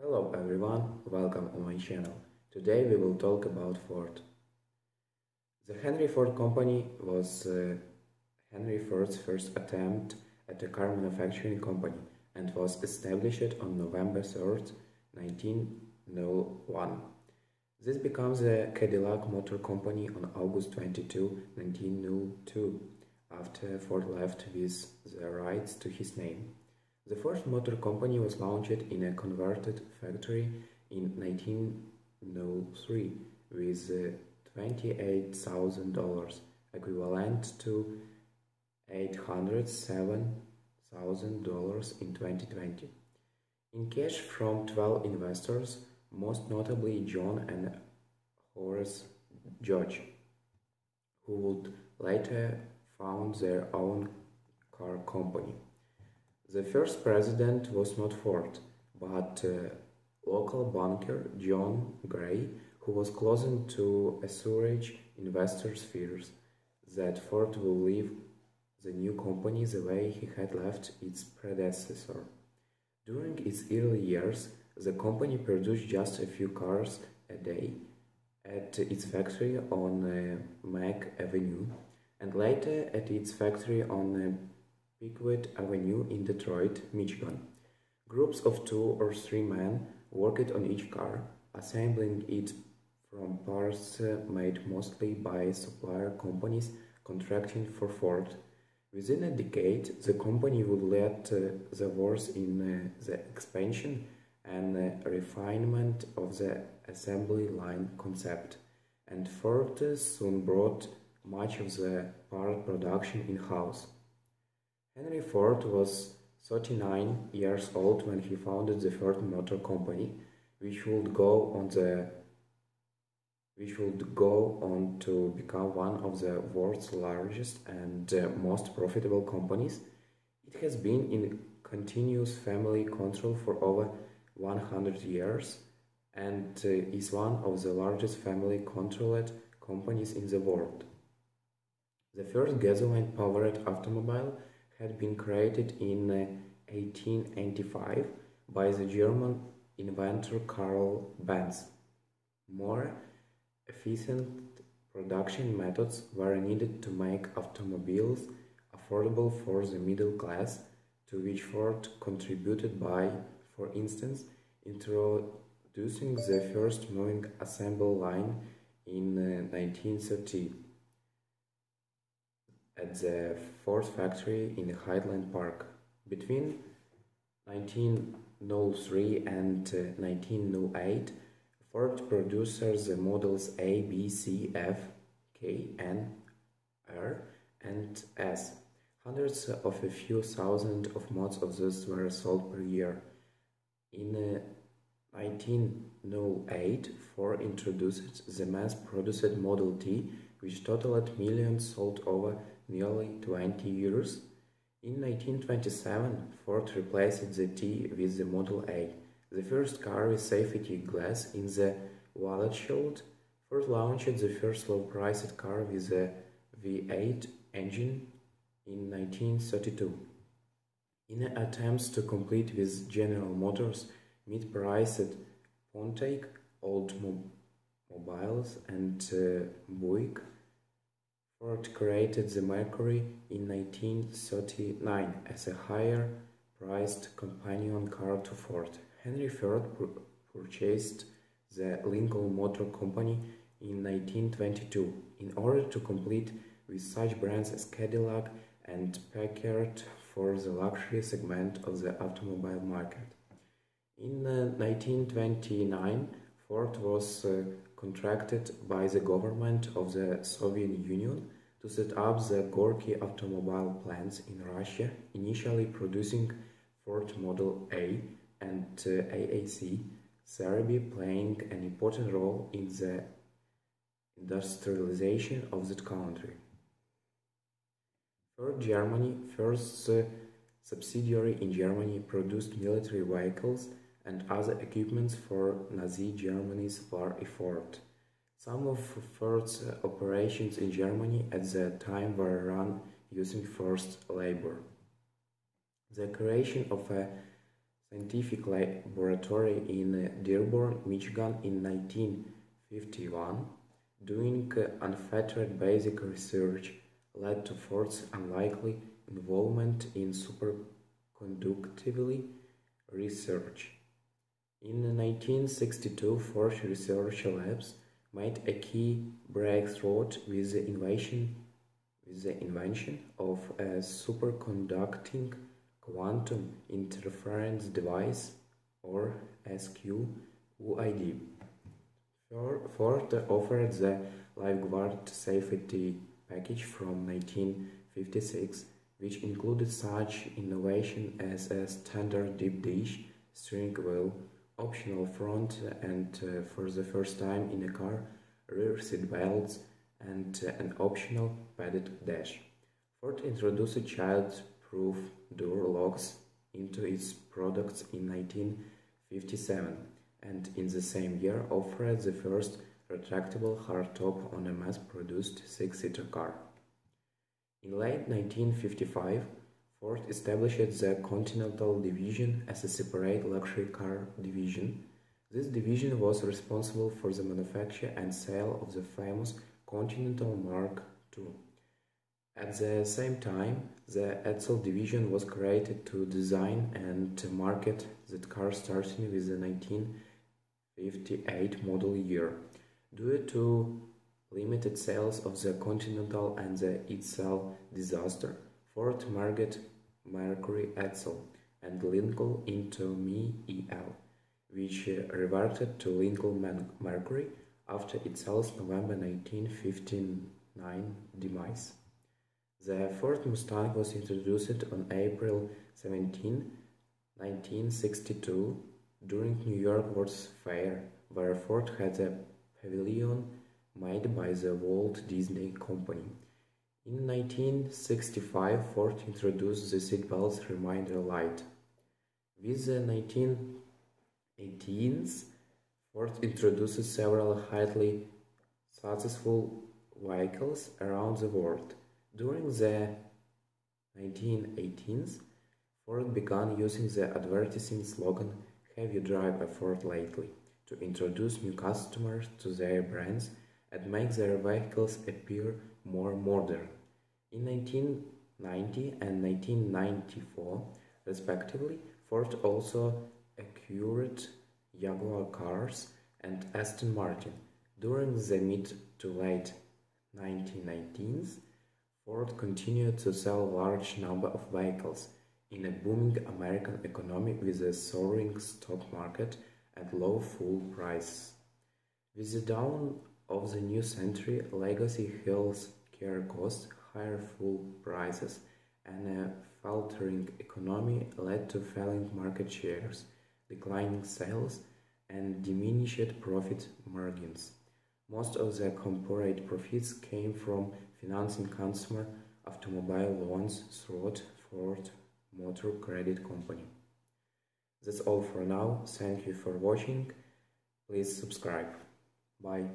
Hello everyone, welcome on my channel. Today we will talk about Ford. The Henry Ford Company was Henry Ford's first attempt at a car manufacturing company and was established on November 3rd, 1901. This becomes the Cadillac Motor Company on August 22, 1902, after Ford left with the rights to his name. The first motor company was launched in a converted factory in 1903 with $28,000, equivalent to $807,000 in 2020. In cash from 12 investors, most notably John and Horace Dodge, who would later found their own car company. The first president was not Ford, but local banker John Gray, who was close to assuage investors' fears that Ford will leave the new company the way he had left its predecessor. During its early years, the company produced just a few cars a day at its factory on Mack Avenue, and later at its factory on Pickwick Avenue in Detroit, Michigan. Groups of 2 or 3 men worked on each car, assembling it from parts made mostly by supplier companies contracting for Ford. Within a decade, the company would lead the wars in the expansion and refinement of the assembly line concept, and Ford soon brought much of the part production in-house. Henry Ford was 39 years old when he founded the Ford Motor Company, which would go on to become one of the world's largest and most profitable companies. It has been in continuous family control for over 100 years and is one of the largest family-controlled companies in the world. The first gasoline-powered automobile had been created in 1885 by the German inventor Karl Benz. More efficient production methods were needed to make automobiles affordable for the middle class, to which Ford contributed by, for instance, introducing the first moving assembly line in 1930 at the Ford factory in Highland Park. Between 1903 and 1908, Ford produced the models A, B, C, F, K, N, R, and S. Hundreds of a few thousand of mods of these were sold per year. In 1908, Ford introduced the mass-produced Model T, which totaled millions sold over nearly 20 years. In 1927, Ford replaced the T with the Model A, the first car with safety glass in the windshield. Ford launched the first low-priced car with a V8 engine in 1932. In attempts to compete with General Motors' mid-priced Pontiac, Oldsmobiles, and Buick, Ford created the Mercury in 1939 as a higher-priced companion car to Ford. Henry Ford purchased the Lincoln Motor Company in 1922 in order to compete with such brands as Cadillac and Packard for the luxury segment of the automobile market. In 1929, Ford was contracted by the government of the Soviet Union to set up the Gorky automobile plants in Russia, initially producing Ford Model A and AAC, Serbia playing an important role in the industrialization of that country. Ford Germany, first subsidiary in Germany, produced military vehicles and other equipment for Nazi Germany's war effort. Some of Ford's operations in Germany at that time were run using forced labor. The creation of a scientific laboratory in Dearborn, Michigan in 1951, doing unfettered basic research led to Ford's unlikely involvement in superconductivity research. In 1962, Ford Research Labs made a key breakthrough with the invention of a superconducting quantum interference device, or SQUID. Ford offered the LifeGuard safety package from 1956, which included such innovation as a standard deep dish steering wheel, optional front and for the first time in a car, rear seat belts, and an optional padded dash. Ford introduced child-proof door locks into its products in 1957, and in the same year offered the first retractable hardtop on a mass-produced six-seater car. In late 1955, Ford established the Continental Division as a separate luxury car division. This division was responsible for the manufacture and sale of the famous Continental Mark II. At the same time, the Edsel division was created to design and market the car starting with the 1958 model year. Due to limited sales of the Continental and the Edsel disaster, Ford merged Mercury Edsel and Lincoln into Me-EL, which reverted to Lincoln Mercury after Edsel's November 1959 demise. The Ford Mustang was introduced on April 17, 1962 during New York World's Fair, where Ford had a pavilion made by the Walt Disney Company. In 1965, Ford introduced the seatbelt reminder light. With the 1980s, Ford introduced several highly successful vehicles around the world. During the 1980s, Ford began using the advertising slogan "Have you driven a Ford lately?" to introduce new customers to their brands and make their vehicles appear more modern. In 1990 and 1994, respectively, Ford also acquired Jaguar cars and Aston Martin. During the mid to late 1990s, Ford continued to sell a large number of vehicles in a booming American economy with a soaring stock market and low fuel prices. With the dawn of the new century, legacy health care costs, higher fuel prices, and a faltering economy led to falling market shares, declining sales, and diminished profit margins. Most of the corporate profits came from financing consumer automobile loans through Ford Motor Credit Company. That's all for now. Thank you for watching. Please subscribe. Bye.